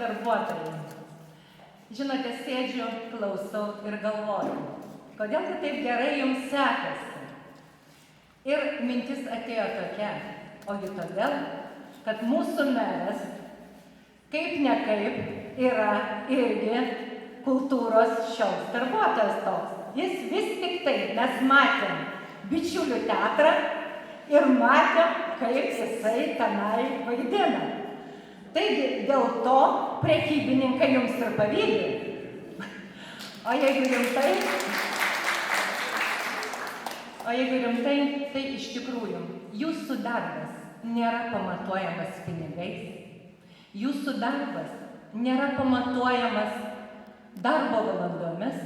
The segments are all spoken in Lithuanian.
darbuotojai. Žinote, sėdžiu, klausau ir galvoju, kodėl taip gerai jums sekasi. Ir mintis atėjo tokia, ogi todėl, kad mūsų meras, kaip nekaip, yra irgi kultūros šaus darbuotojas toks. Jis vis tik taip, mes matėm Bičiulių teatrą ir matėm, kaip jisai tenai vaidina. Taigi dėl to prekybininkai jums ir pavydi. O jeigu rimtai, tai iš tikrųjų jūsų darbas nėra pamatuojamas pinigais, jūsų darbas nėra pamatuojamas darbo valandomis,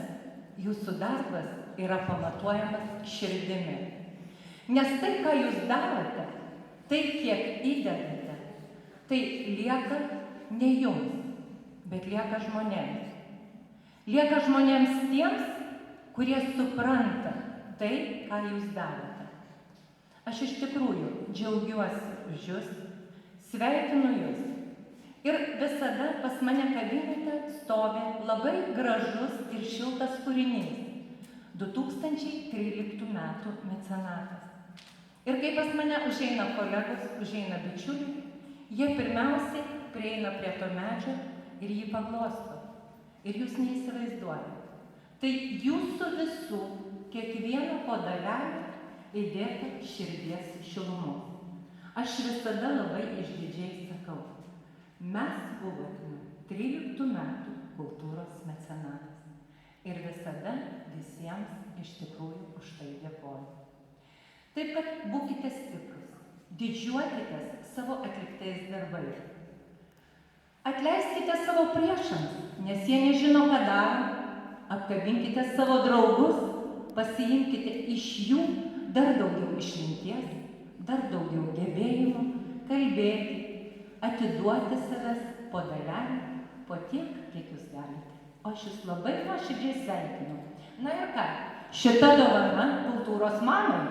jūsų darbas yra pamatuojamas širdimi. Nes tai, ką jūs darote, tai kiek įdedate, tai lieka ne jums, bet lieka žmonėms. Lieka žmonėms tiems, kurie supranta tai, ką jūs darote. Aš iš tikrųjų džiaugiuosi už jūs, sveikinu jūs. Ir visada pas mane kabinete stovi labai gražus ir šiltas kūrinys. 2013 metų mecenatas. Ir kai pas mane užeina kolegos, užeina bičiuliai, jie pirmiausiai prieina prie to medžio ir jį paglosto. Ir jūs neįsivaizduojate. Tai jūsų visų, kiekvieno po dalelę įdėta širdies šilumos. Aš visada labai išdidžiai sakau, mes buvome 13 metų kultūros mecenatas. Ir visada visiems iš tikrųjų už tai dėkoju. Taip kad būkite stiprus, didžiuokitės savo atliktais darbais. Atleiskite savo priešams, nes jie nežino, ką daro. Apkabinkite savo draugus, pasiimkite iš jų dar daugiau išminties, dar daugiau gebėjimų kalbėti, atiduoti savęs po dalelę, po tiek, kiek jūs galite. O aš jūs labai nuoširdžiai sveikinu. Na ir ką, šita dovana kultūros mamai.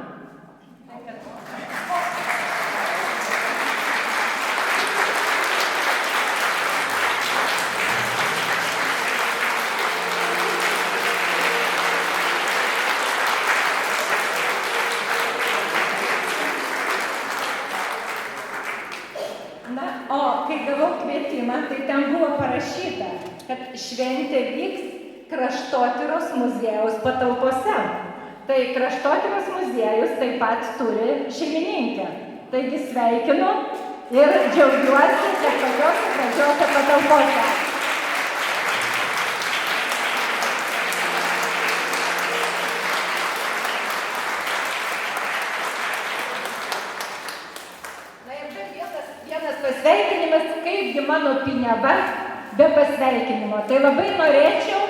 Na, o kai gavau kvietimą, tai ten buvo parašyta, kad šventė vyks Kraštotyros muziejaus patalpose. Tai Kraštotyros muziejus taip pat turi šeimininkę. Taigi sveikinu ir džiaugiuosi, kad tokiose gražiose patalpose. Na ir dar vienas pasveikinimas, kaipgi mano piniava be pasveikinimo. Tai labai norėčiau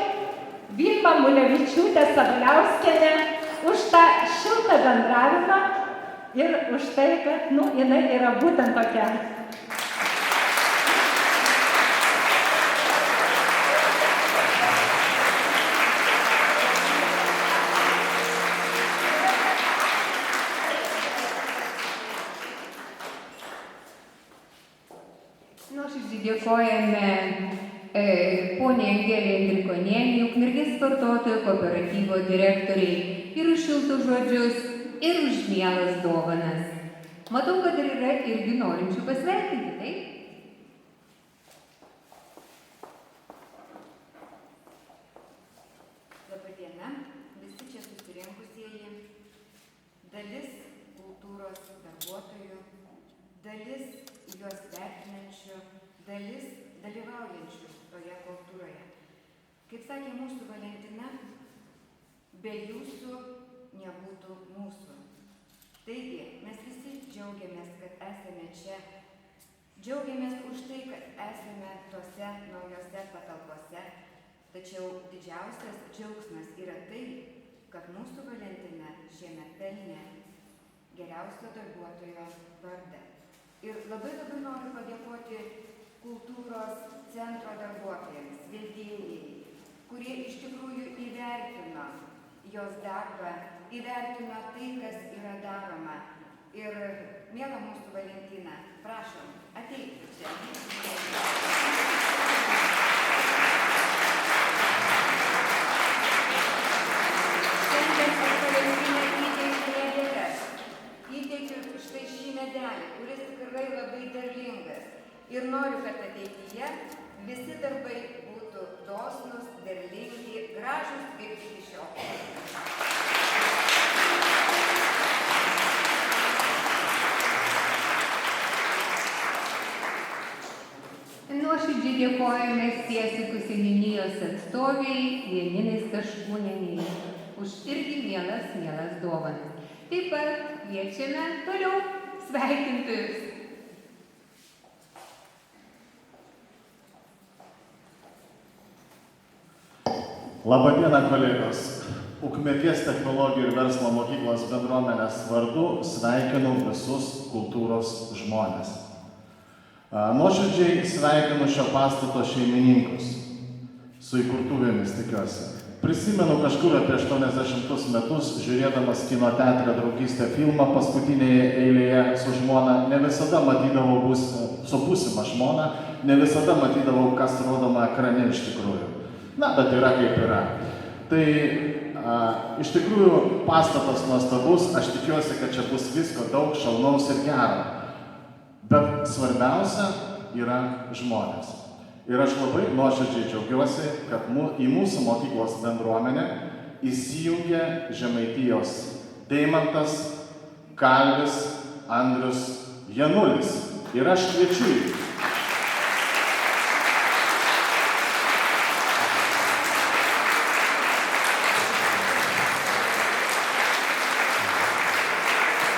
Vilmą Mulevičiūtę Sabaliauskienę už tą šiltą bendravimą ir už tai, kad, jinai yra būtent tokia. Nuoširdžiai dėkojame poniai Angelei Andrikonienei, Ukmergės vartotojų kooperatyvo direktoriai, ir už šiltus žodžius, ir už mielas dovanas. Matau, kad yra irgi norinčių pasveikinti, taip? Labą dieną, visi čia susirinkusieji, dalis kultūros darbuotojų, dalis juos vertinančių, dalis dalyvaujančių toje kultūroje. Kaip sakė mūsų Valentina, be jūsų nebūtų mūsų. Taigi, mes visi džiaugiamės, kad esame čia. Džiaugiamės už tai, kad esame tose naujose patalpose. Tačiau didžiausias džiaugsmas yra tai, kad mūsų Valentina šiemet pelnė geriausio darbuotojo vardą. Ir labai noriu padėkoti kultūros centro darbuotojams, vedėjai, kurie iš tikrųjų įvertino jos darbą, įvertino tai, kas yra daroma. Ir, miela mūsų Valentina, prašom, ateikite čia. visi darbai būtų dosnūs, derlingi, gražūs kaip iki šiol. Nuoširdžiai dėkojame Siesikų seniūnijos atstoviai Janinai Staškūnienei už irgi mielas dovanas. Taip pat kviečiame toliau sveikintojus. Labadiena, kolegos. Ukmergės technologijų ir verslo mokyklos bendruomenės vardu sveikinu visus kultūros žmones. Nuoširdžiai sveikinu šio pastato šeimininkus. Su įkurtuvėmis tikiuosi. Prisimenu kažkur apie 80 metus, žiūrėdamas kino teatre Draugystė filmą paskutinėje eilėje su žmona, ne visada matydavau su būsima žmona, ne visada matydavau, kas rodoma ekrane iš tikrųjų. Na, bet yra kaip yra. Tai iš tikrųjų pastatas nuostabus, aš tikiuosi, kad čia bus visko daug, šaunaus ir gero. Bet svarbiausia yra žmonės. Ir aš labai nuoširdžiai džiaugiuosi, kad į mūsų mokyklos bendruomenę įsijungė Žemaitijos Deimantas, Kalvis, Andrius, Janulis. Ir aš kviečiu jį.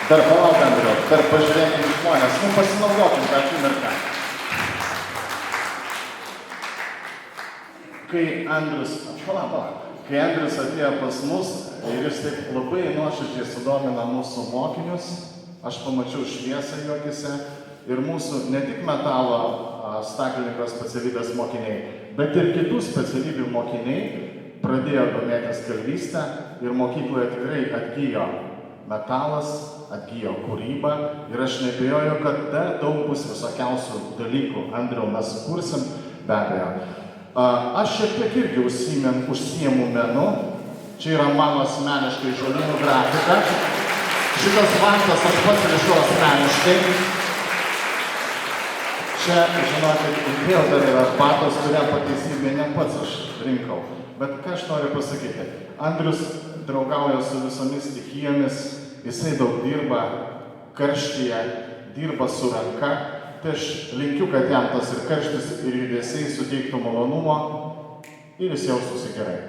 Dar palauk, Andriu, dar pažiūrėkim žmonės, pasinaudokim tą akimirką. Kai Andrius atėjo pas mus ir jis taip labai nuoširdžiai sudomino mūsų mokinius, aš pamačiau šviesą jo akyse ir mūsų ne tik metalo staklininko specialybės mokiniai, bet ir kitų specialybių mokiniai pradėjo domėtis kalvystę ir mokykloje tikrai atgijo metalas, atgijo kūryba ir aš neabejoju, kad dar daug bus visokiausių dalykų. Andriau, mes kursim be abejo. Aš šiek tiek irgi užsiimu menu. Čia yra mano asmeniškai žolynų grafika. Šitas vantas aš pats rišau asmeniškai. Čia, žinokit, vėl dar yra batos, kurią pateisybė ne pats aš rinkau. Bet ką aš noriu pasakyti? Andrius draugauja su visomis stichijomis, jisai daug dirba karštyje, dirba su ranka. Tai aš linkiu, kad jam tas ir karštis, ir judesiai suteiktų malonumo ir jis jaustųsi gerai.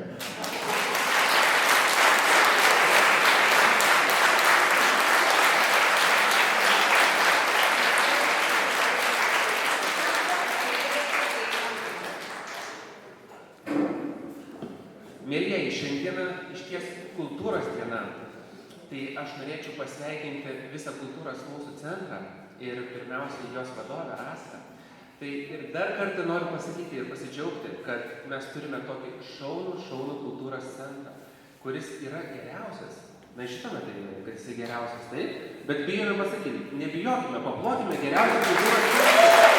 Mėlyjeji, šiandieną išties kultūros diena. Tai aš norėčiau pasveikinti visą kultūros mūsų centrą ir pirmiausiai jos vadovę Rastą. Tai ir dar kartą noriu pasakyti ir pasidžiaugti, kad mes turime tokį šaunų kultūros centrą, kuris yra geriausias. Na, žinome, kad jis geriausias, taip, bet bijome pasakyti, nebijokime, paplokime geriausią kultūros centrą.